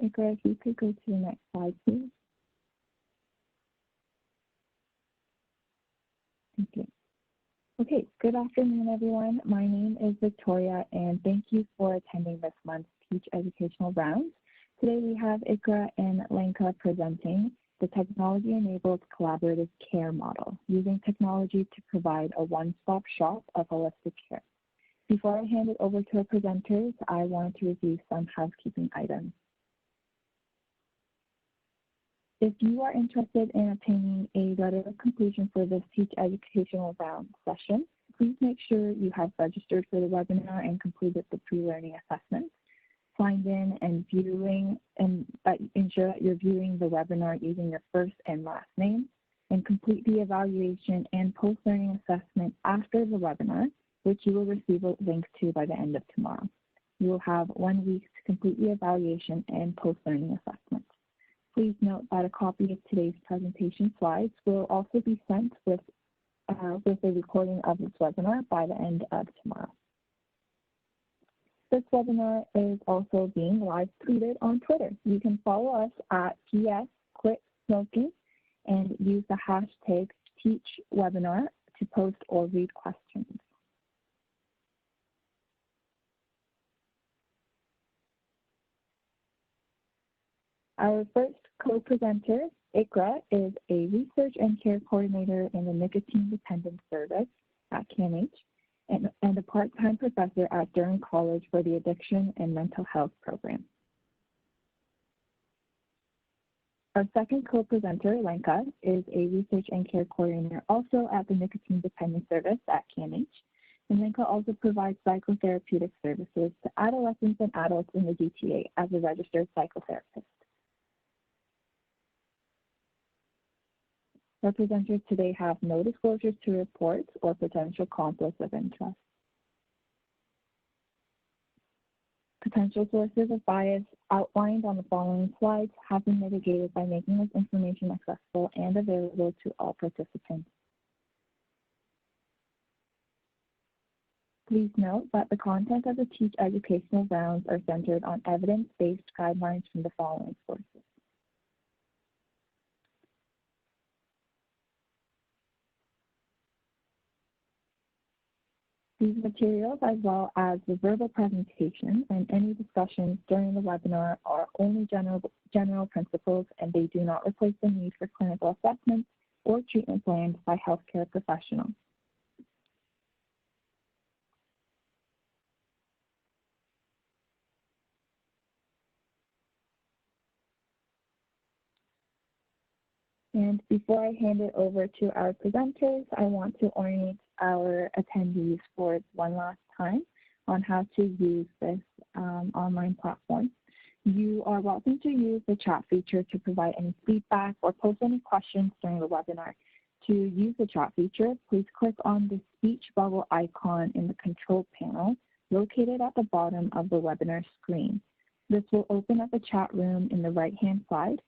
Iqra, if you could go to the next slide, please. Thank you. Okay, good afternoon, everyone. My name is Victoria, and thank you for attending this month's Teach Educational Rounds. Today we have Iqra and Lenka presenting the technology-enabled collaborative care model, using technology to provide a one-stop shop of holistic care. Before I hand it over to our presenters, I want to review some housekeeping items. If you are interested in obtaining a letter of conclusion for this Teach Educational Round session, please make sure you have registered for the webinar and completed the pre-learning assessment, signed in and viewing, and ensure that you're viewing the webinar using your first and last name, and complete the evaluation and post-learning assessment after the webinar, which you will receive a link to by the end of tomorrow. You will have 1 week to complete the evaluation and post-learning assessment. Please note that a copy of today's presentation slides will also be sent with a recording of this webinar by the end of tomorrow. This webinar is also being live tweeted on Twitter. You can follow us at @QuitSmoking and use the hashtag #TeachWebinar to post or read questions. Our first co-presenter, Iqra, is a research and care coordinator in the nicotine dependence service at CAMH and a part-time professor at Durham College for the Addiction and Mental Health program. Our second co-presenter, Lenka, is a research and care coordinator also at the nicotine dependence service at CAMH. And Lenka also provides psychotherapeutic services to adolescents and adults in the GTA as a registered psychotherapist. Our presenters today have no disclosures to report or potential conflicts of interest. Potential sources of bias outlined on the following slides have been mitigated by making this information accessible and available to all participants. Please note that the content of the Teach Educational Rounds are centered on evidence-based guidelines from the following sources. These materials, as well as the verbal presentation and any discussions during the webinar, are only general principles, and they do not replace the need for clinical assessments or treatment plans by healthcare professionals. And before I hand it over to our presenters, I want to orient our attendees for one last time on how to use this online platform. You are welcome to use the chat feature to provide any feedback or post any questions during the webinar. To use the chat feature, please click on the speech bubble icon in the control panel located at the bottom of the webinar screen. This will open up a chat room in the right-hand side.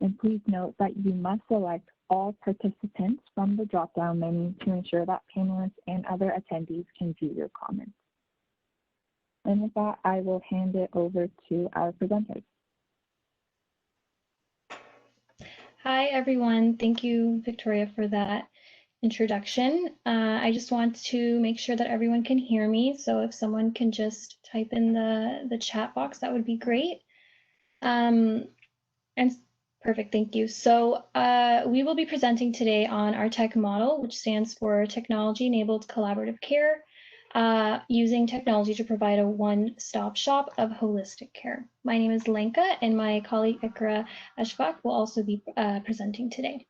And please note that you must select all participants from the drop-down menu to ensure that panelists and other attendees can view your comments. And with that, I will hand it over to our presenters. Hi, everyone. Thank you, Victoria, for that introduction. I just want to make sure that everyone can hear me. So if someone can just type in the chat box, that would be great. Perfect, thank you. So we will be presenting today on our tech model, which stands for Technology-Enabled Collaborative Care, using technology to provide a one-stop shop of holistic care. My name is Lenka, and my colleague Iqra Ashfaq will also be presenting today.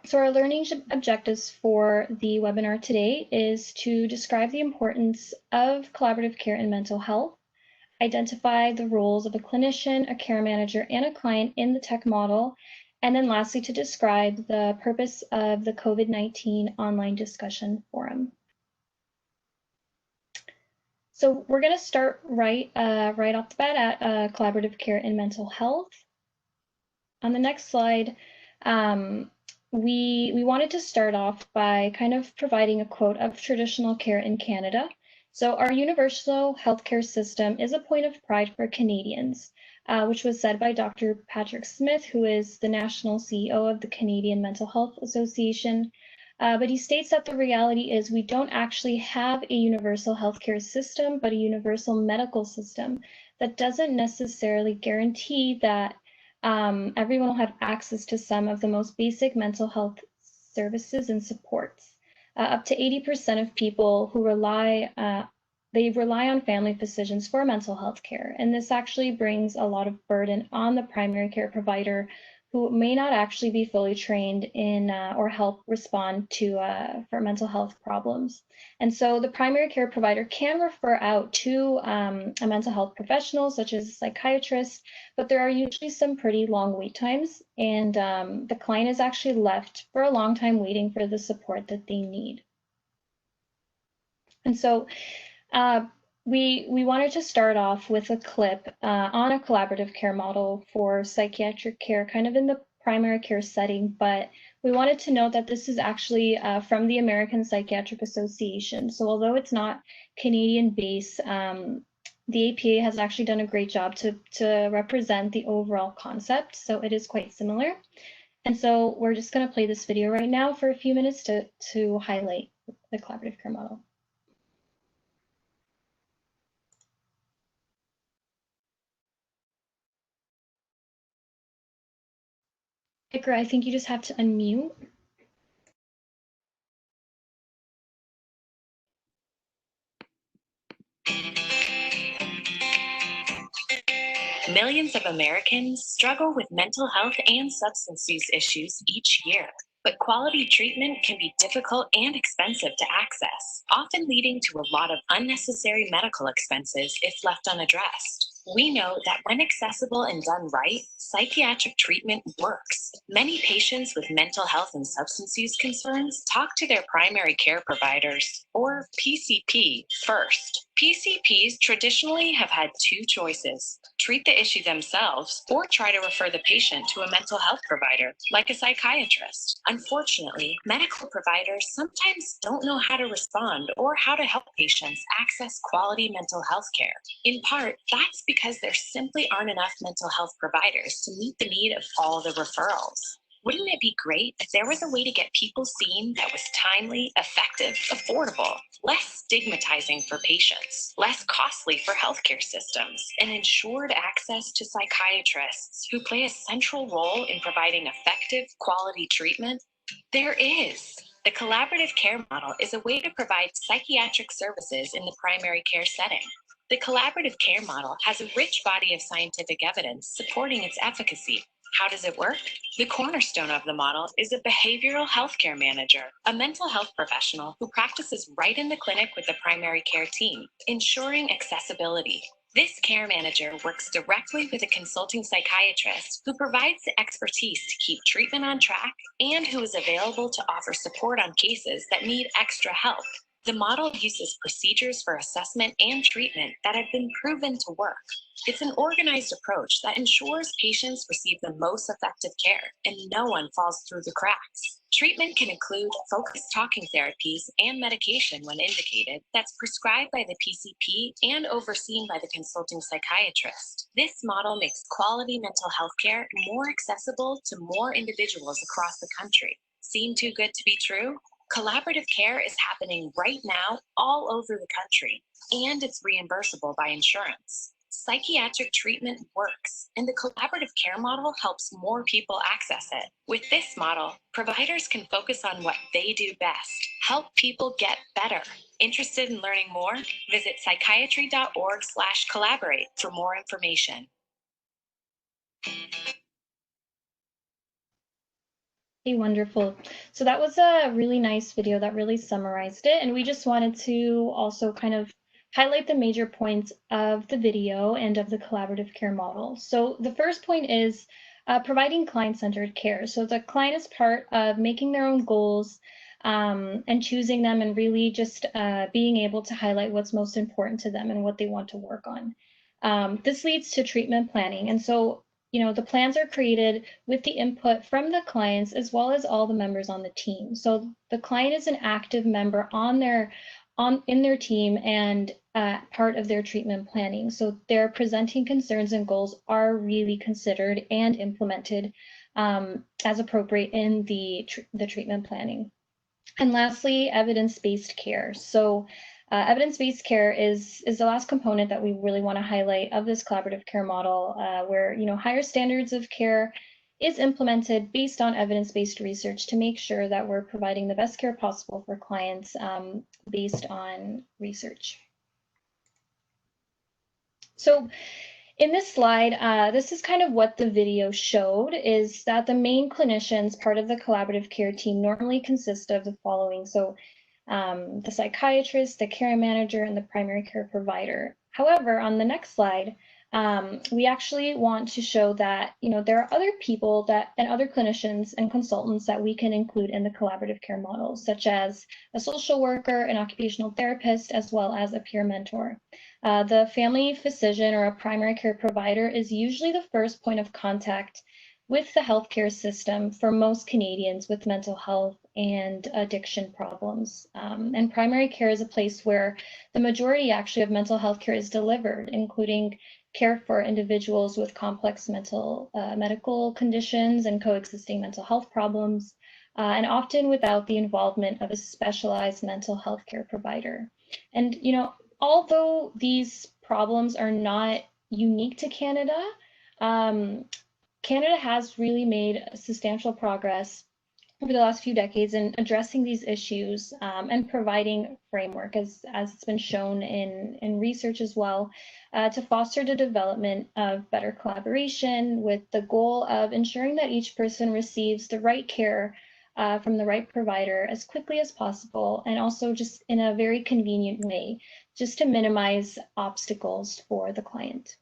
So our learning objectives for the webinar today is to describe the importance of collaborative care in mental health, identify the roles of a clinician, a care manager, and a client in the tech model, and then lastly, to describe the purpose of the COVID-19 online discussion forum. So we're going to start right off the bat at collaborative care in mental health. On the next slide, we wanted to start off by kind of providing a quote of traditional care in Canada So our universal healthcare system is a point of pride for Canadians, which was said by Dr. Patrick Smith, who is the national CEO of the Canadian Mental Health Association. But he states that the reality is we don't actually have a universal healthcare system, but a universal medical system that doesn't necessarily guarantee that everyone will have access to some of the most basic mental health services and supports. Up to 80% of people who they rely on family physicians for mental health care. And this actually brings a lot of burden on the primary care provider who may not actually be fully trained in or help respond to for mental health problems. And so the primary care provider can refer out to a mental health professional, such as a psychiatrist, but there are usually some pretty long wait times, and the client is actually left for a long time waiting for the support that they need. And so we wanted to start off with a clip on a collaborative care model for psychiatric care, kind of in the primary care setting, but we wanted to note that this is actually from the American Psychiatric Association. So although it's not Canadian-based, the APA has actually done a great job to represent the overall concept, so it is quite similar. And so we're just going to play this video right now for a few minutes to highlight the collaborative care model. Iqra, I think you just have to unmute. Millions of Americans struggle with mental health and substance use issues each year. But quality treatment can be difficult and expensive to access, often leading to a lot of unnecessary medical expenses if left unaddressed. We know that when accessible and done right, psychiatric treatment works. Many patients with mental health and substance use concerns talk to their primary care providers, or PCP, first. PCPs traditionally have had two choices: treat the issue themselves or try to refer the patient to a mental health provider, like a psychiatrist. Unfortunately, medical providers sometimes don't know how to respond or how to help patients access quality mental health care. In part, that's because there simply aren't enough mental health providers to meet the need of all the referrals. Wouldn't it be great if there was a way to get people seen that was timely, effective, affordable, less stigmatizing for patients, less costly for healthcare systems, and ensured access to psychiatrists who play a central role in providing effective, quality treatment? There is. The collaborative care model is a way to provide psychiatric services in the primary care setting. The collaborative care model has a rich body of scientific evidence supporting its efficacy. How does it work? The cornerstone of the model is a behavioral healthcare manager, a mental health professional who practices right in the clinic with the primary care team, ensuring accessibility. This care manager works directly with a consulting psychiatrist who provides the expertise to keep treatment on track and who is available to offer support on cases that need extra help. The model uses procedures for assessment and treatment that have been proven to work. It's an organized approach that ensures patients receive the most effective care and no one falls through the cracks. Treatment can include focused talking therapies and medication when indicated that's prescribed by the PCP and overseen by the consulting psychiatrist. This model makes quality mental health care more accessible to more individuals across the country. Seem too good to be true? Collaborative care is happening right now all over the country, and it's reimbursable by insurance. Psychiatric treatment works, and the collaborative care model helps more people access it. With this model, providers can focus on what they do best: help people get better. Interested in learning more? Visit psychiatry.org/collaborate for more information. Hey, wonderful. So that was a really nice video that really summarized it. And we just wanted to also kind of highlight the major points of the video and of the collaborative care model. So the first point is providing client-centered care. So the client is part of making their own goals and choosing them, and really just being able to highlight what's most important to them and what they want to work on. This leads to treatment planning. And so the plans are created with the input from the clients as well as all the members on the team. So the client is an active member on in their team and part of their treatment planning. So their presenting concerns and goals are really considered and implemented as appropriate in the treatment planning. And lastly, evidence-based care. So evidence-based care is the last component that we really want to highlight of this collaborative care model, where higher standards of care is implemented based on evidence-based research to make sure that we're providing the best care possible for clients based on research. So in this slide, this is kind of what the video showed, is that the main clinicians, part of the collaborative care team, normally consist of the following. So the psychiatrist, the care manager, and the primary care provider. However, on the next slide, we actually want to show that there are other people and other clinicians and consultants that we can include in the collaborative care model, such as a social worker, an occupational therapist, as well as a peer mentor. The family physician or a primary care provider is usually the first point of contact with the healthcare system for most Canadians with mental health and addiction problems. And primary care is a place where the majority actually of mental health care is delivered, including care for individuals with complex medical conditions and coexisting mental health problems, and often without the involvement of a specialized mental health care provider. And although these problems are not unique to Canada, Canada has really made substantial progress over the last few decades in addressing these issues and providing framework, as it's been shown in research as well, to foster the development of better collaboration with the goal of ensuring that each person receives the right care from the right provider as quickly as possible, and also just in a very convenient way, just to minimize obstacles for the client.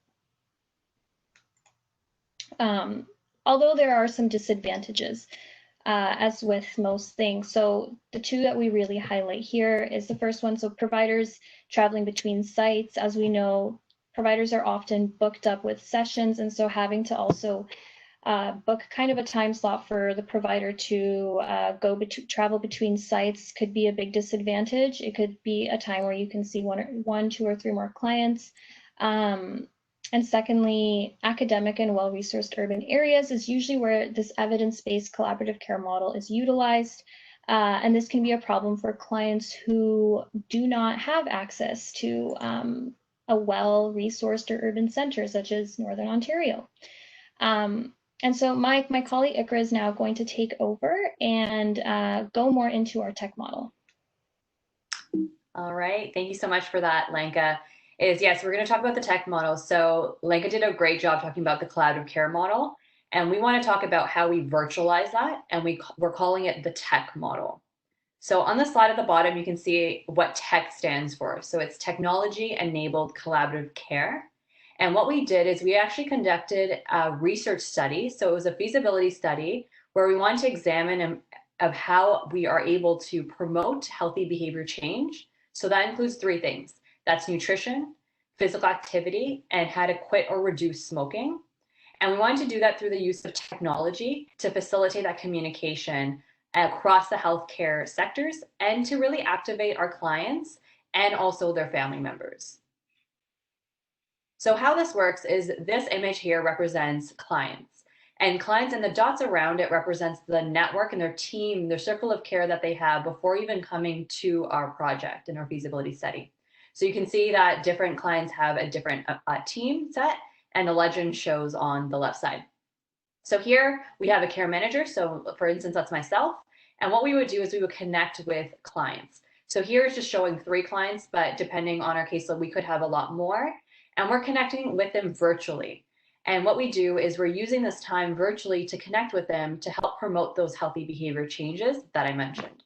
Although there are some disadvantages, as with most things. So the two that we really highlight here is the first one. So providers traveling between sites. As we know, providers are often booked up with sessions, and so having to also book kind of a time slot for the provider to travel between sites could be a big disadvantage. It could be a time where you can see one, two, or three more clients. And secondly, academic and well-resourced urban areas is usually where this evidence-based collaborative care model is utilized. And this can be a problem for clients who do not have access to a well-resourced or urban center, such as Northern Ontario. And so my colleague Iqra is now going to take over and go more into our tech model. All right, thank you so much for that, Lenka. Yes, we're going to talk about the tech model. So Lenka did a great job talking about the collaborative care model, and we want to talk about how we virtualize that, and we're calling it the tech model. So on the slide at the bottom, you can see what tech stands for. So it's technology-enabled collaborative care. And what we did is we actually conducted a research study. So it was a feasibility study where we wanted to examine of how we are able to promote healthy behavior change. So that includes three things. That's nutrition, physical activity, and how to quit or reduce smoking. And we wanted to do that through the use of technology to facilitate that communication across the healthcare sectors and to really activate our clients and also their family members. So how this works is this image here represents clients, and clients and the dots around it represents the network and their team, their circle of care that they have before even coming to our project in our feasibility study. So you can see that different clients have a different team set, and the legend shows on the left side. So here we have a care manager. So for instance, that's myself. And what we would do is we would connect with clients. So here it's just showing 3 clients, but depending on our caseload, we could have a lot more. And we're connecting with them virtually. And what we do is we're using this time virtually to connect with them to help promote those healthy behavior changes that I mentioned.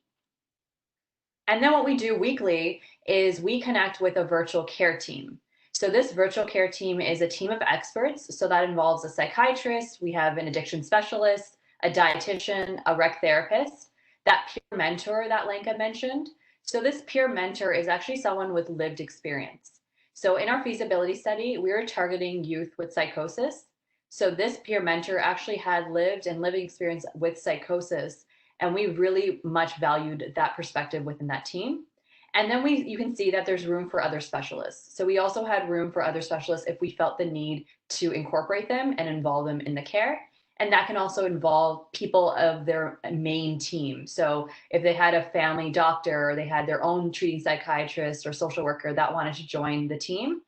And then what we do weekly is we connect with a virtual care team. So this virtual care team is a team of experts. So that involves a psychiatrist, we have an addiction specialist, a dietitian, a rec therapist, that peer mentor that Lenka mentioned. So this peer mentor is actually someone with lived experience. So in our feasibility study, we were targeting youth with psychosis. So this peer mentor actually had lived and living experience with psychosis, and we really much valued that perspective within that team. And then you can see that there's room for other specialists. So we also had room for other specialists if we felt the need to incorporate them and involve them in the care. And that can also involve people of their main team. So if they had a family doctor or they had their own treating psychiatrist or social worker that wanted to join the team,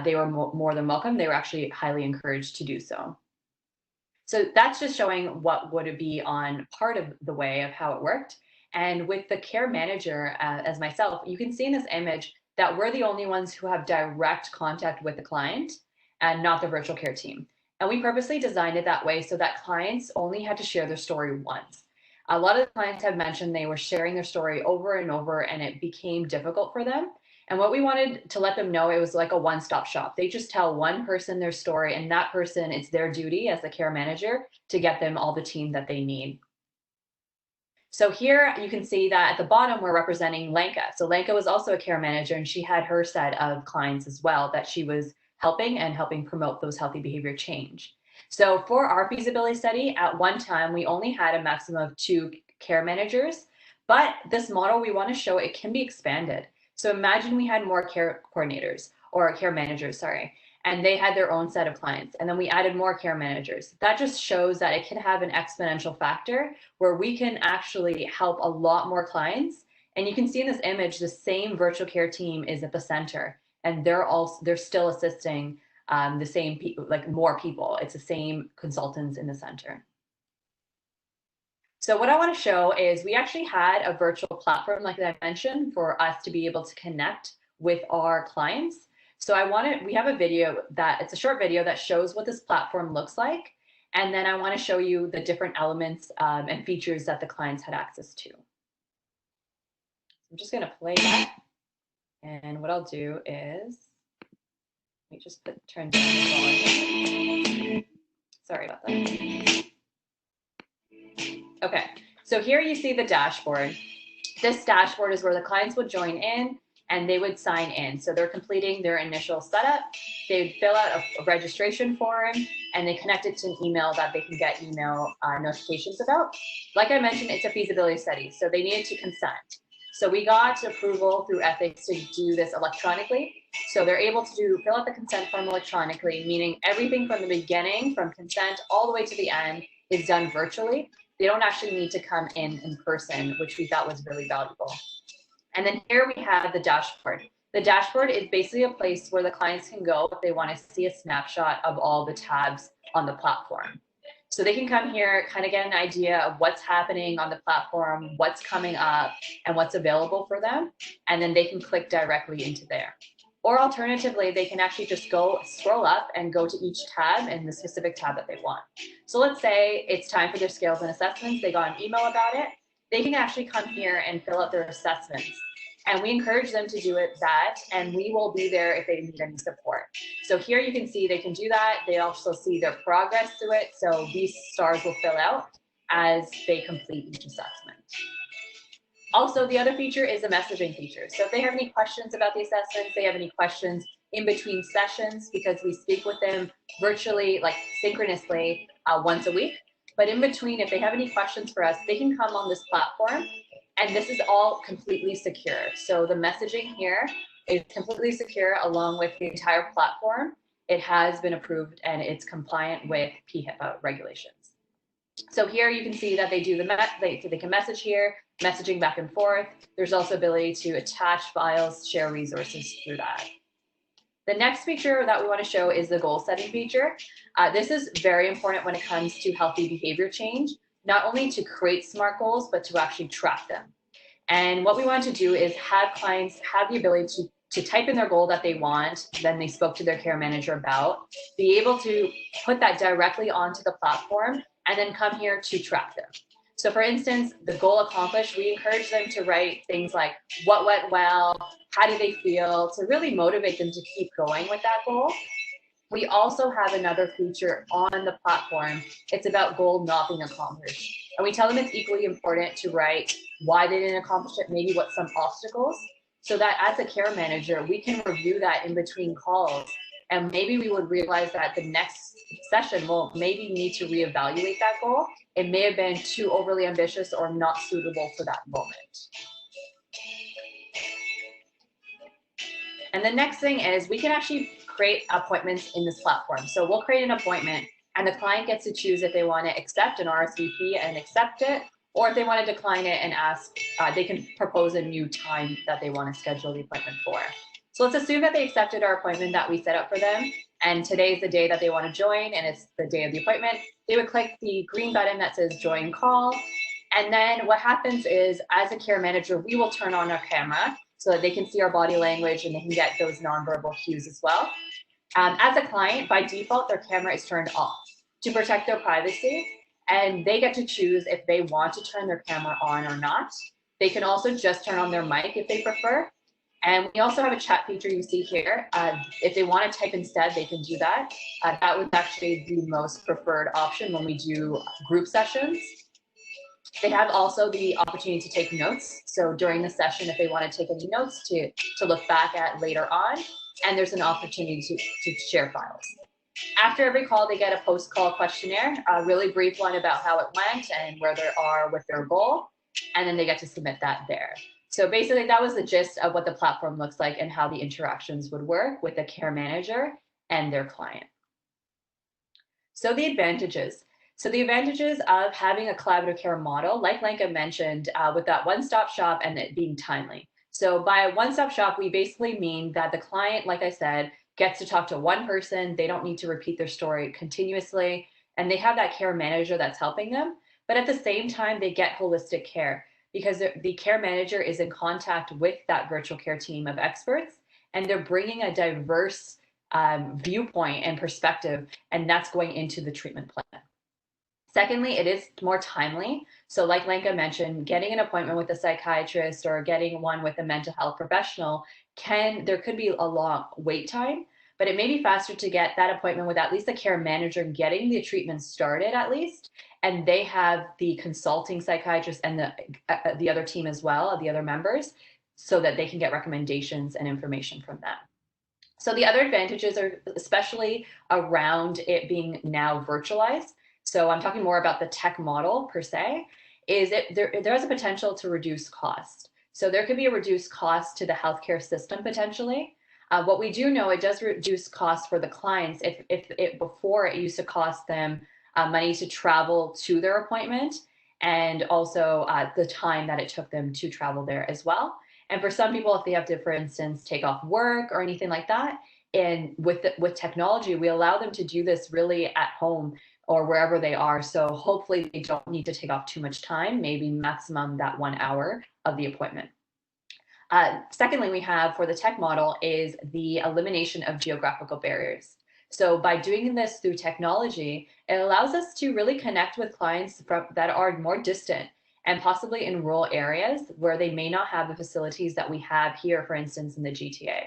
they were more than welcome. They were actually highly encouraged to do so. So that's just showing what would it be on part of the way of how it worked. And with the care manager as myself, you can see in this image that we're the only ones who have direct contact with the client and not the virtual care team. And we purposely designed it that way so that clients only had to share their story once. A lot of the clients have mentioned they were sharing their story over and over and it became difficult for them. And what we wanted to let them know, it was like a one-stop shop. They just tell one person their story and that person, it's their duty as the care manager to get them all the team that they need. So here you can see that at the bottom, we're representing Lenka. So Lenka was also a care manager and she had her set of clients as well that she was helping promote those healthy behavior change. So for our feasibility study, at one time, we only had a maximum of 2 care managers, but this model, we want to show it can be expanded. So imagine we had more care coordinators or care managers, sorry, and they had their own set of clients. And then we added more care managers. That just shows that it can have an exponential factor where we can actually help a lot more clients. And you can see in this image, the same virtual care team is at the center and they're still assisting the same people, like more people. It's the same consultants in the center. So what I want to show is we actually had a virtual platform, like I mentioned, for us to be able to connect with our clients. So we have a video it's a short video that shows what this platform looks like. And then I want to show you the different elements and features that the clients had access to. I'm just going to play that. And what I'll do is, let me just turn down the volume. Sorry about that. Okay, so here you see the dashboard. This dashboard is where the clients would join in and they would sign in. So they're completing their initial setup. They would fill out a registration form and they connect it to an email that they can get email notifications about. Like I mentioned, it's a feasibility study, so they needed to consent. So we got approval through ethics to do this electronically. So they're able to fill out the consent form electronically, meaning everything from the beginning, from consent all the way to the end, is done virtually. They don't actually need to come in person, which we thought was really valuable. And then here we have the dashboard. The dashboard is basically a place where the clients can go if they want to see a snapshot of all the tabs on the platform. So they can come here, kind of get an idea of what's happening on the platform, what's coming up, and what's available for them. And then they can click directly into there. Or alternatively, they can actually just scroll up and go to each tab and the specific tab that they want. So let's say it's time for their scales and assessments. They got an email about it. They can actually come here and fill out their assessments. And we encourage them to do and we will be there if they need any support. So here you can see they can do that. They also see their progress through it. So these stars will fill out as they complete each assessment. Also, the other feature is the messaging feature. So if they have any questions about the assessments, they have any questions in between sessions, because we speak with them virtually, like synchronously, once a week. But in between, if they have any questions for us, they can come on this platform, and this is all completely secure. So the messaging here is completely secure along with the entire platform. It has been approved and it's compliant with PHIPAA regulations. So here you can see that they do they can message here, messaging back and forth. There's also ability to attach files, share resources through that. The next feature that we want to show is the goal setting feature. This is very important when it comes to healthy behavior change, not only to create SMART goals, but to actually track them. And what we want to do is have clients have the ability to type in their goal that they want, then they spoke to their care manager about, be able to put that directly onto the platform, and then come here to track them. So for instance, the goal accomplished, we encourage them to write things like what went well, how do they feel, to really motivate them to keep going with that goal. We also have another feature on the platform. It's about goal not being accomplished. And we tell them it's equally important to write why they didn't accomplish it, maybe what some obstacles, so that as a care manager, we can review that in between calls. And maybe we would realize that the next session will maybe need to reevaluate that goal. It may have been too overly ambitious or not suitable for that moment. And the next thing is we can actually create appointments in this platform. So we'll create an appointment and the client gets to choose if they want to accept an RSVP and accept it, or if they want to decline it and ask, they can propose a new time that they want to schedule the appointment for. So let's assume that they accepted our appointment that we set up for them, and today is the day that they want to join, and it's the day of the appointment. They would click the green button that says join call. And then what happens is, as a care manager, we will turn on our camera so that they can see our body language and they can get those nonverbal cues as well. As a client, by default, their camera is turned off to protect their privacy, and they get to choose if they want to turn their camera on or not. They can also just turn on their mic if they prefer. And we also have a chat feature you see here. If they want to type instead, they can do that. That was actually the most preferred option when we do group sessions. They have also the opportunity to take notes. So during the session, if they want to take any notes to look back at later on, and there's an opportunity to share files. After every call, they get a post-call questionnaire, a really brief one about how it went and where they are with their goal, and then they get to submit that there. So basically, that was the gist of what the platform looks like and how the interactions would work with the care manager and their client. So the advantages. So the advantages of having a collaborative care model, like Lenka mentioned, with that one-stop shop and it being timely. So by a one-stop shop, we basically mean that the client, like I said, gets to talk to one person. They don't need to repeat their story continuously, and they have that care manager that's helping them. But at the same time, they get holistic care because the care manager is in contact with that virtual care team of experts, and they're bringing a diverse viewpoint and perspective, and that's going into the treatment plan. Secondly, it is more timely. So like Lenka mentioned, getting an appointment with a psychiatrist or getting one with a mental health professional, there could be a long wait time, but it may be faster to get that appointment with at least the care manager getting the treatment started at least, and they have the consulting psychiatrist and the other team as well, the other members, so that they can get recommendations and information from them. So the other advantages are especially around it being now virtualized. So I'm talking more about the tech model per se, is there has a potential to reduce cost. So there could be a reduced cost to the healthcare system potentially. What we do know, it does reduce costs for the clients if before it used to cost them money to travel to their appointment, and also the time that it took them to travel there as well. And for some people, if they have to, for instance, take off work or anything like that, and with technology, we allow them to do this really at home or wherever they are. So hopefully they don't need to take off too much time, maybe maximum that 1 hour of the appointment. Secondly, we have for the tech model is the elimination of geographical barriers. So by doing this through technology, it allows us to really connect with clients that are more distant and possibly in rural areas where they may not have the facilities that we have here, for instance, in the GTA.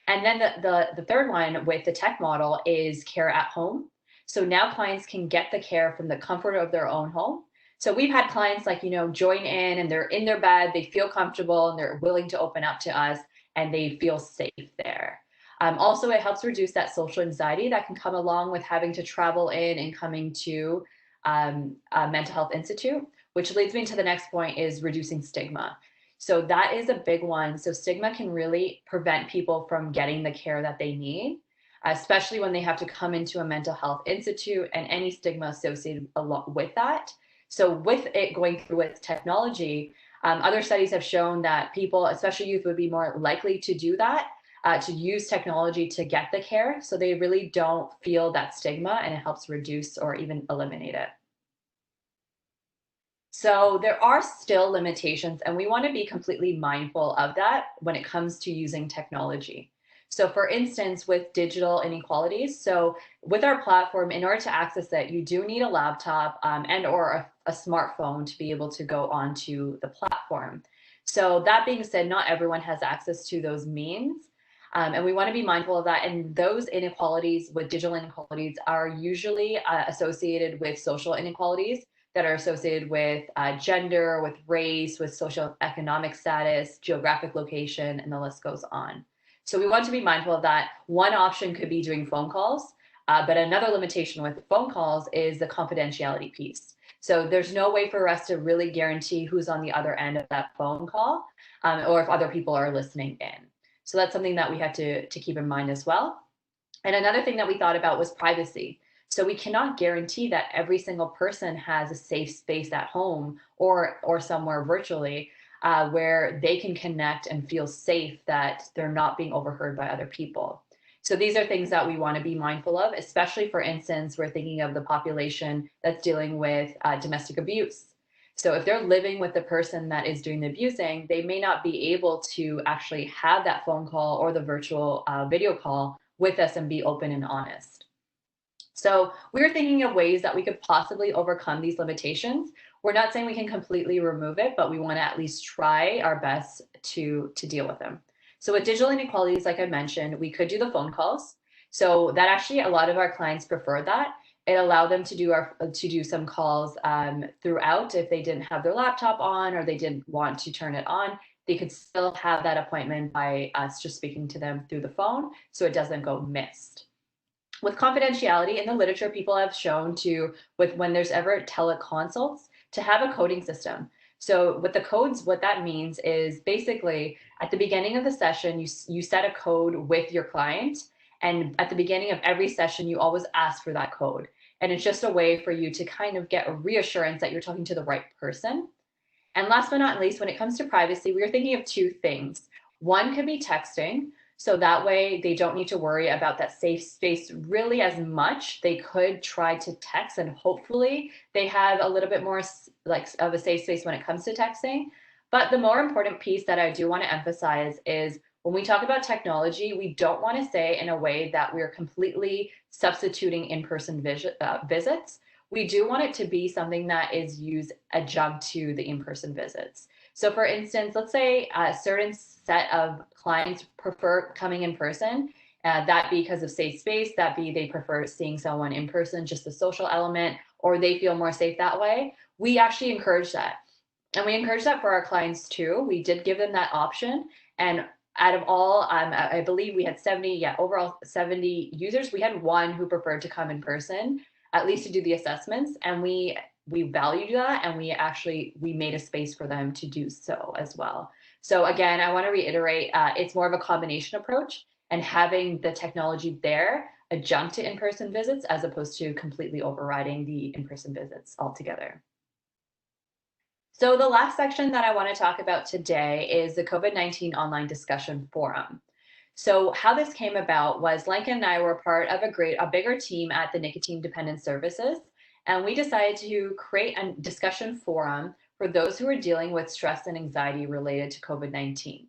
And then the third one with the tech model is care at home. So now clients can get the care from the comfort of their own home. So we've had clients like, join in and they're in their bed, they feel comfortable and they're willing to open up to us and they feel safe there. Also, it helps reduce that social anxiety that can come along with having to travel in and coming to a mental health institute, which leads me to the next point is reducing stigma. So that is a big one. So stigma can really prevent people from getting the care that they need, especially when they have to come into a mental health institute and any stigma associated with that. So with it going through with technology, other studies have shown that people, especially youth, would be more likely to do that, to use technology to get the care. So they really don't feel that stigma and it helps reduce or even eliminate it. So there are still limitations and we want to be completely mindful of that when it comes to using technology. So for instance, with digital inequalities, so with our platform, in order to access it, you do need a laptop and or a smartphone to be able to go onto the platform. So that being said, not everyone has access to those means. And we want to be mindful of that. And those inequalities with digital inequalities are usually associated with social inequalities that are associated with gender, with race, with socioeconomic status, geographic location, and the list goes on. So we want to be mindful of that. One option could be doing phone calls, but another limitation with phone calls is the confidentiality piece. So there's no way for us to really guarantee who's on the other end of that phone call or if other people are listening in. So that's something that we have to keep in mind as well. And another thing that we thought about was privacy. So we cannot guarantee that every single person has a safe space at home or somewhere virtually where they can connect and feel safe, that they're not being overheard by other people. So these are things that we want to be mindful of, especially, for instance, we're thinking of the population that's dealing with domestic abuse. So if they're living with the person that is doing the abusing, they may not be able to actually have that phone call or the virtual video call with us and be open and honest. So we were thinking of ways that we could possibly overcome these limitations. We're not saying we can completely remove it, but we want to at least try our best to deal with them. So with digital inequalities, like I mentioned, we could do the phone calls. So that actually, a lot of our clients prefer that. It allowed them to do some calls throughout. If they didn't have their laptop on or they didn't want to turn it on, they could still have that appointment by us just speaking to them through the phone, so it doesn't go missed. With confidentiality, in the literature, people have shown when there's ever teleconsults, to have a coding system. So with the codes, what that means is basically at the beginning of the session, you set a code with your client. And at the beginning of every session, you always ask for that code. And it's just a way for you to kind of get a reassurance that you're talking to the right person. And last but not least, when it comes to privacy, we are thinking of two things. One could be texting. So that way they don't need to worry about that safe space really as much. They could try to text, and hopefully they have a little bit more of a safe space when it comes to texting. But the more important piece that I do want to emphasize is when we talk about technology, we don't want to say in a way that we're completely substituting in-person visits. We do want it to be something that is used adjunct to the in-person visits. So for instance, let's say a certain set of clients prefer coming in person, that be because of safe space, that be they prefer seeing someone in person, just the social element, or they feel more safe that way. We actually encourage that. And we encourage that for our clients too. We did give them that option. And out of all, I believe we had overall 70 users. We had one who preferred to come in person, at least to do the assessments. And we valued that, and we made a space for them to do so as well. So again, I want to reiterate, it's more of a combination approach, and having the technology there adjunct to in-person visits as opposed to completely overriding the in-person visits altogether. So the last section that I want to talk about today is the COVID-19 online discussion forum. So how this came about was Lenka and I were part of a bigger team at the Nicotine Dependence Services, and we decided to create a discussion forum for those who are dealing with stress and anxiety related to COVID-19.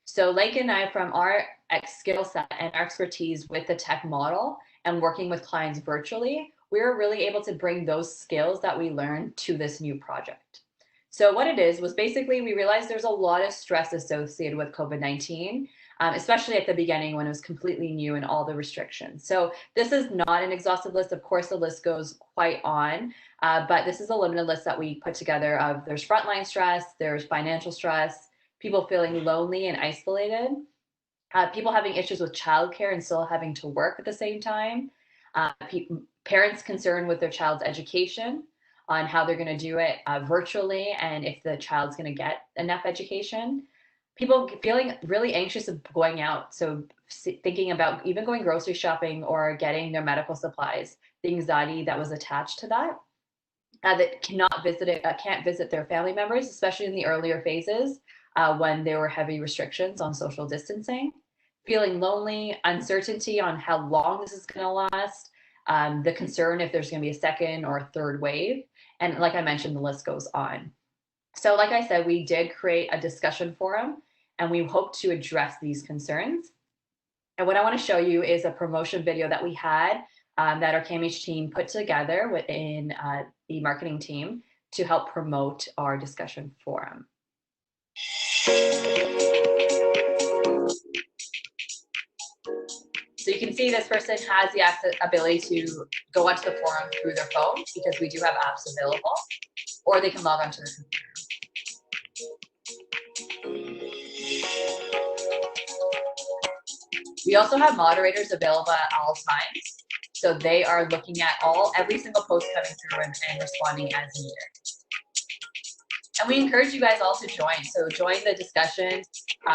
So Lenka and I, from our skill set and our expertise with the tech model and working with clients virtually, we were really able to bring those skills that we learned to this new project. So what it is was basically we realized there's a lot of stress associated with COVID-19, especially at the beginning when it was completely new and all the restrictions. So this is not an exhaustive list. Of course, the list goes quite on, but this is a limited list that we put together of there's frontline stress, there's financial stress, people feeling lonely and isolated, people having issues with childcare and still having to work at the same time, parents concerned with their child's education, on how they're going to do it virtually and if the child's going to get enough education. People feeling really anxious of going out. So thinking about even going grocery shopping or getting their medical supplies, the anxiety that was attached to that. That can't visit their family members, especially in the earlier phases when there were heavy restrictions on social distancing. Feeling lonely, uncertainty on how long this is going to last, the concern if there's going to be a second or a third wave. And like I mentioned, the list goes on. So like I said, we did create a discussion forum, and we hope to address these concerns. And what I want to show you is a promotion video that we had that our KMH team put together within the marketing team to help promote our discussion forum. So you can see this person has the ability to go onto the forum through their phone, because we do have apps available, or they can log onto the computer. We also have moderators available at all times. So they are looking at every single post coming through and responding as needed. And we encourage you guys all to join. So join the discussion,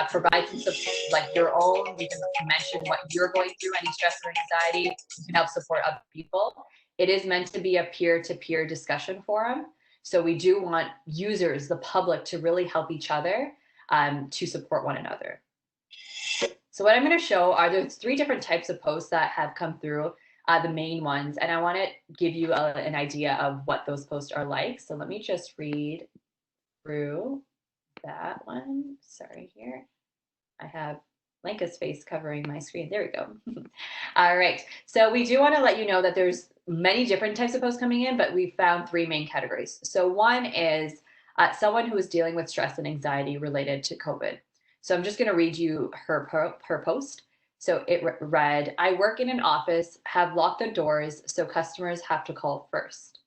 provide some support, like your own. You can mention what you're going through, any stress or anxiety. You can help support other people. It is meant to be a peer-to-peer discussion forum. So we do want users, the public, to really help each other to support one another. So what I'm going to show are there's 3 different types of posts that have come through, the main ones, and I want to give you an idea of what those posts are like. So let me just read through that one. Sorry, here I have Lenka's face covering my screen. There we go. All right. So we do want to let you know that there's many different types of posts coming in, but we found 3 main categories. So one is someone who is dealing with stress and anxiety related to COVID. So I'm just going to read you her post. So it read, I work in an office, have locked the doors, so customers have to call first.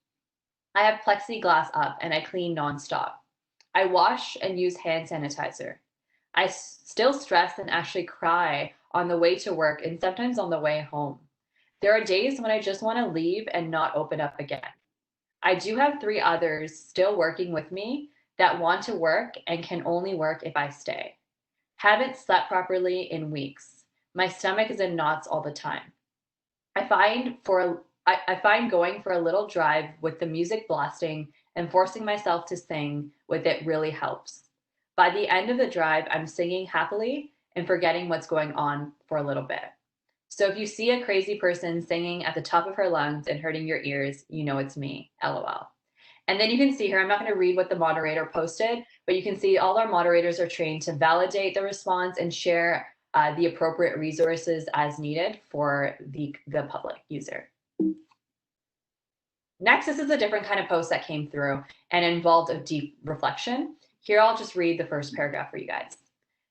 I have plexiglass up and I clean nonstop. I wash and use hand sanitizer. I still stress and actually cry on the way to work and sometimes on the way home. There are days when I just want to leave and not open up again. I do have 3 others still working with me that want to work and can only work if I stay. Haven't slept properly in weeks. My stomach is in knots all the time. I find going for a little drive with the music blasting and forcing myself to sing with it really helps. By the end of the drive, I'm singing happily and forgetting what's going on for a little bit. So if you see a crazy person singing at the top of her lungs and hurting your ears, you know it's me, LOL. And then you can see here, I'm not going to read what the moderator posted, but you can see all our moderators are trained to validate the response and share the appropriate resources as needed for the public user. Next, this is a different kind of post that came through and involved a deep reflection. Here, I'll just read the first paragraph for you guys.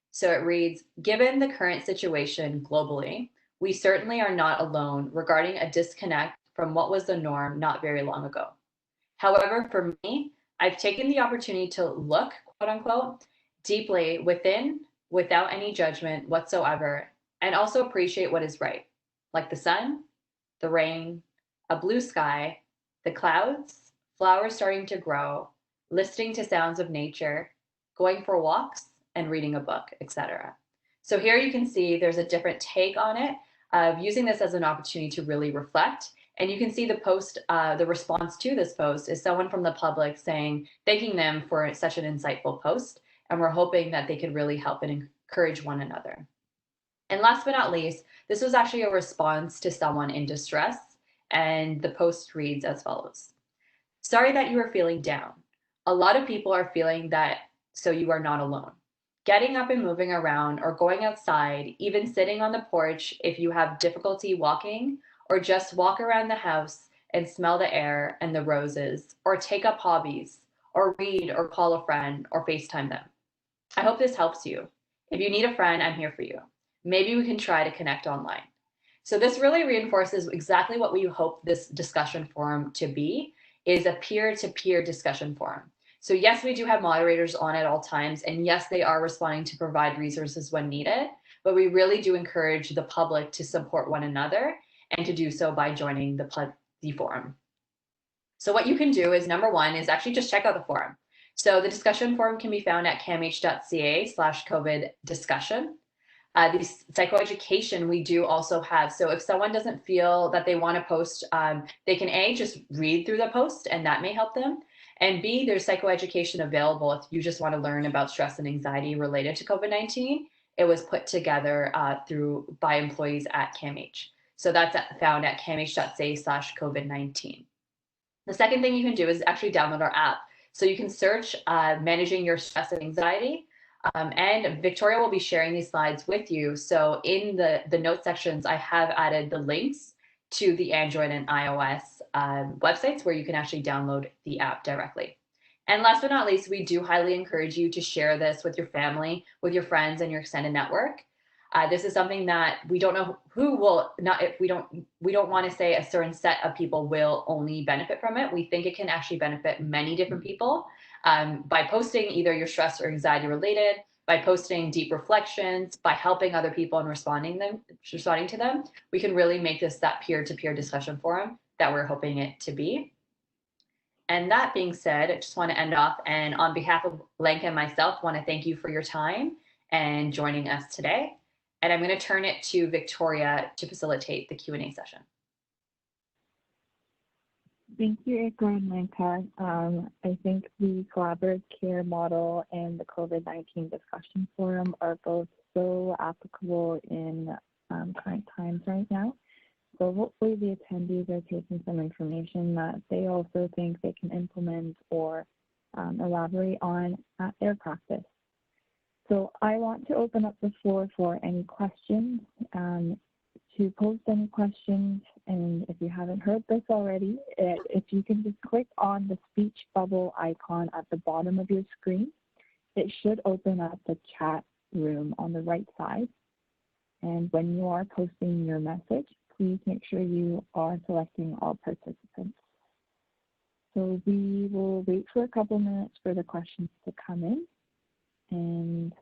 So it reads, given the current situation globally, we certainly are not alone regarding a disconnect from what was the norm not very long ago. However, for me, I've taken the opportunity to look, quote unquote, deeply within, without any judgment whatsoever, and also appreciate what is right, like the sun, the rain, a blue sky, the clouds, flowers starting to grow, listening to sounds of nature, going for walks, and reading a book, etc. So here you can see there's a different take on it of using this as an opportunity to really reflect. And you can see the post, the response to this post is someone from the public saying, thanking them for such an insightful post. And we're hoping that they could really help and encourage one another. And last but not least, this was actually a response to someone in distress. And the post reads as follows. Sorry that you are feeling down. A lot of people are feeling that, so you are not alone. Getting up and moving around or going outside, even sitting on the porch if you have difficulty walking, or just walk around the house and smell the air and the roses, or take up hobbies, or read or call a friend or FaceTime them. I hope this helps you. If you need a friend, I'm here for you. Maybe we can try to connect online. So this really reinforces exactly what we hope this discussion forum to be, is a peer-to-peer discussion forum. So yes, we do have moderators on at all times, and yes, they are responding to provide resources when needed, but we really do encourage the public to support one another and to do so by joining the forum. So what you can do is, number one, is actually just check out the forum. So the discussion forum can be found at camh.ca/COVID discussion. The psychoeducation we do also have. So if someone doesn't feel that they want to post, they can A, just read through the post and that may help them. And B, there's psychoeducation available if you just want to learn about stress and anxiety related to COVID-19. It was put together by employees at CAMH. So that's found at camh.ca/COVID-19. The second thing you can do is actually download our app. So you can search managing your stress and anxiety. And Victoria will be sharing these slides with you. So in the note sections, I have added the links to the Android and iOS websites where you can actually download the app directly. And last but not least, we do highly encourage you to share this with your family, with your friends and your extended network. This is something that we don't know who will not, if we don't want to say a certain set of people will only benefit from it. We think it can actually benefit many different people by posting either your stress or anxiety related, by posting deep reflections, by helping other people and responding to them. We can really make this that peer-to-peer discussion forum that we're hoping it to be. And that being said, I just want to end off, and on behalf of Lenka and myself, want to thank you for your time and joining us today. And I'm going to turn it to Victoria to facilitate the Q&A session. Thank you, Iqra and Lenka. I think the collaborative care model and the COVID-19 discussion forum are both so applicable in current times right now. So hopefully the attendees are taking some information that they also think they can implement or elaborate on at their practice. So I want to open up the floor for any questions. To post any questions, and if you haven't heard this already, if you can just click on the speech bubble icon at the bottom of your screen, it should open up the chat room on the right side. And when you are posting your message, please make sure you are selecting all participants. So we will wait for a couple minutes for the questions to come in, and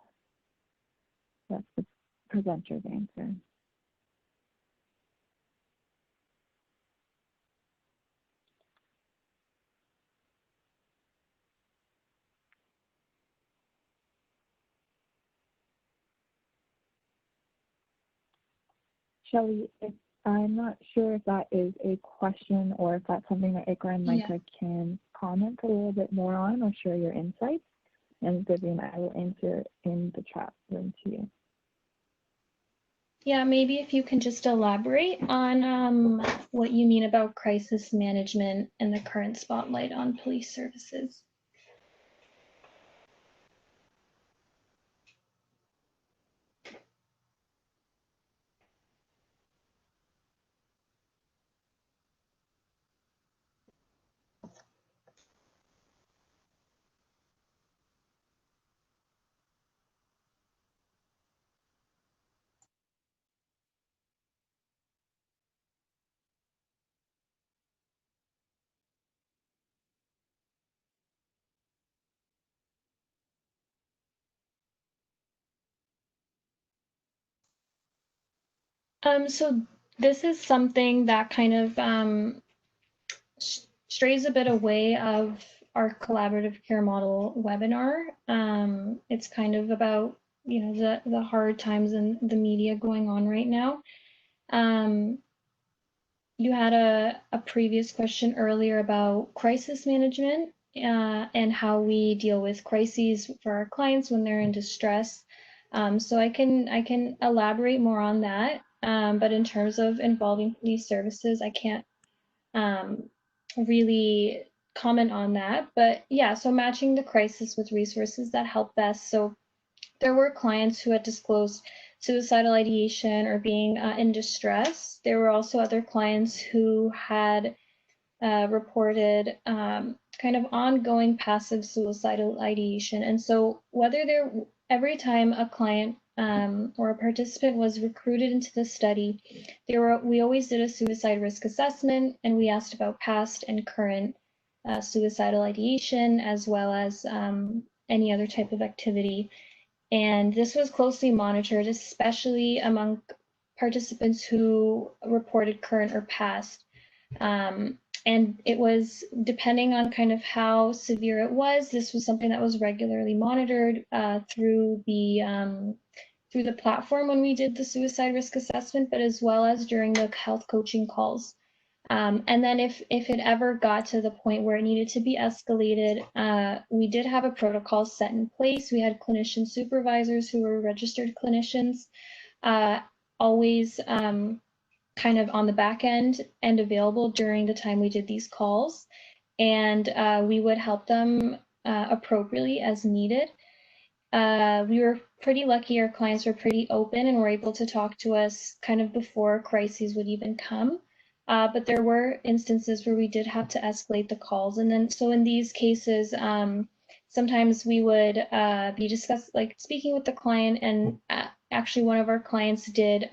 let the presenters answer. Shelley, I'm not sure if that is a question or if that's something that Iqra and Lenka can comment a little bit more on or share your insights. And Vivian, I will answer in the chat room to you. Yeah, maybe if you can just elaborate on what you mean about crisis management and the current spotlight on police services. So this is something that kind of strays a bit away of our collaborative care model webinar. It's kind of about, you know, the hard times in the media going on right now. You had a previous question earlier about crisis management and how we deal with crises for our clients when they're in distress. So I can elaborate more on that. But in terms of involving police services, I can't really comment on that. But yeah, so matching the crisis with resources that help best. So there were clients who had disclosed suicidal ideation or being in distress. There were also other clients who had reported kind of ongoing passive suicidal ideation. And so every time a client or a participant was recruited into the study, we always did a suicide risk assessment, and we asked about past and current suicidal ideation, as well as any other type of activity. And this was closely monitored, especially among participants who reported current or past. And it was, depending on kind of how severe it was, this was something that was regularly monitored through the platform when we did the suicide risk assessment, but as well as during the health coaching calls. And then if it ever got to the point where it needed to be escalated, we did have a protocol set in place. We had clinician supervisors who were registered clinicians, always kind of on the back end and available during the time we did these calls. And we would help them appropriately as needed. We were pretty lucky, our clients were pretty open and were able to talk to us kind of before crises would even come. But there were instances where we did have to escalate the calls. And then, so in these cases, sometimes we would be speaking with the client, and actually one of our clients did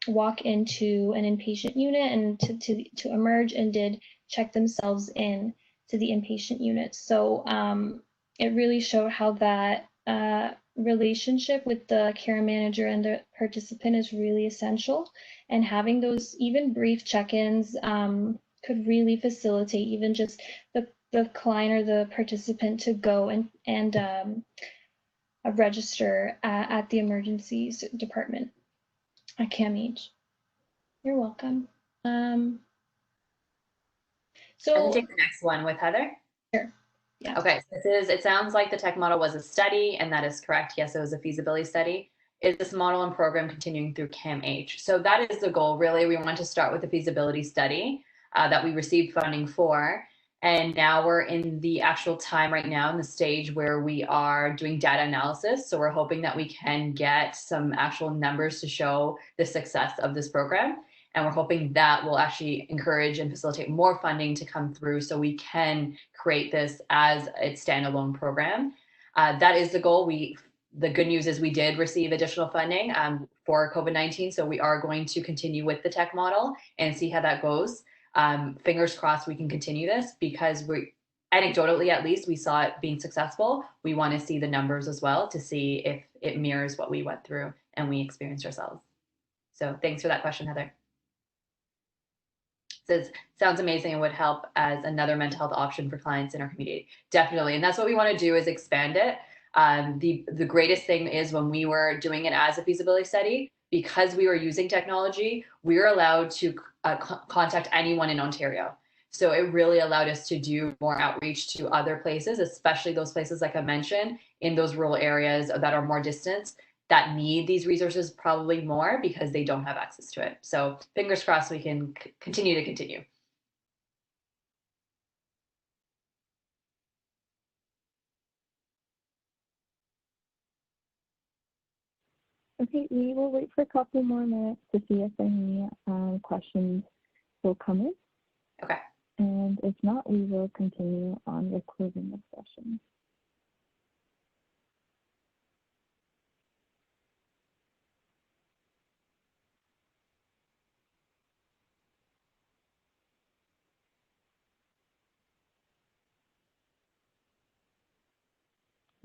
walk into an inpatient unit and to emerge and did check themselves in to the inpatient unit. So it really showed how that relationship with the care manager and the participant is really essential, and having those even brief check-ins could really facilitate even just the the client or the participant to go and register at the emergencies department at CAMH. You're welcome. I can take the next one with Heather. Sure. Yeah. Okay, so it sounds like the tech model was a study, and that is correct. Yes, it was a feasibility study. Is this model and program continuing through CAMH? So that is the goal, really. We want to start with the feasibility study that we received funding for. And now we're in the actual time right now in the stage where we are doing data analysis. So we're hoping that we can get some actual numbers to show the success of this program. And we're hoping that will actually encourage and facilitate more funding to come through so we can create this as a standalone program. That is the goal. The good news is we did receive additional funding for COVID-19. So we are going to continue with the tech model and see how that goes. Fingers crossed we can continue this, because anecdotally, at least, we saw it being successful. We want to see the numbers as well to see if it mirrors what we went through and we experienced ourselves. So thanks for that question, Heather. Says, sounds amazing and would help as another mental health option for clients in our community. Definitely. And that's what we want to do, is expand it. The greatest thing is when we were doing it as a feasibility study, because we were using technology, we were allowed to contact anyone in Ontario. So it really allowed us to do more outreach to other places, especially those places, like I mentioned, in those rural areas that are more distant, that need these resources probably more because they don't have access to it. So fingers crossed we can continue. Okay, we will wait for a couple more minutes to see if any questions will come in. Okay. And if not, we will continue on with closing the session.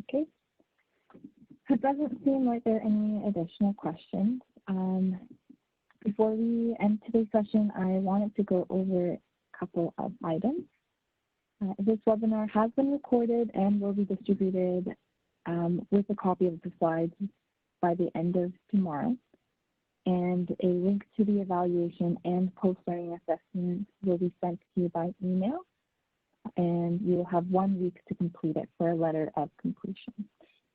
Okay. It doesn't seem like there are any additional questions. Before we end today's session, I wanted to go over a couple of items. This webinar has been recorded and will be distributed with a copy of the slides by the end of tomorrow. And a link to the evaluation and post-learning assessment will be sent to you by email. And you will have 1 week to complete it for a letter of completion.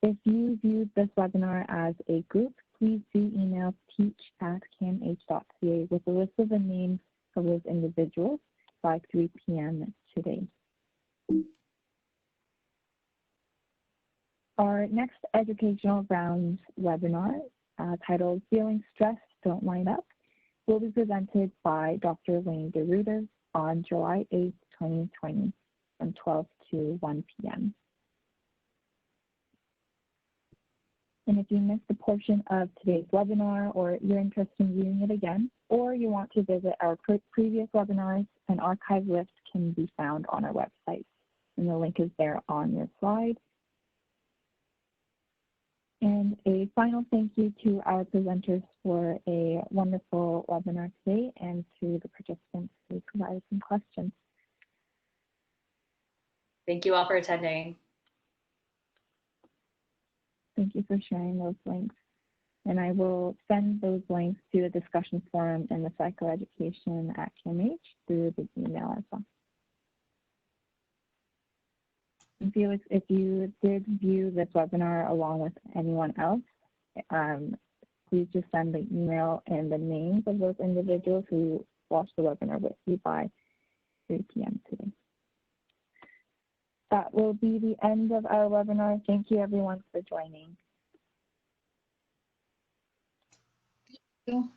If you viewed this webinar as a group, please do email teach@camh.ca with a list of the names of those individuals by 3 p.m. today. Our next educational round webinar, titled Feeling Stressed, Don't Line Up, will be presented by Dr. Wayne DeRuiter on July 8th, 2020, from 12 to 1 p.m. And if you missed a portion of today's webinar, or you're interested in viewing it again, or you want to visit our previous webinars, an archive list can be found on our website. And the link is there on your slide. And a final thank you to our presenters for a wonderful webinar today, and to the participants who provided some questions. Thank you all for attending. Thank you for sharing those links. And I will send those links to the discussion forum in the psychoeducation at CAMH through the email as well. And Felix, if you did view this webinar along with anyone else, please just send the email and the names of those individuals who watched the webinar with you by 3 p.m. today. That will be the end of our webinar. Thank you everyone for joining. Thank you.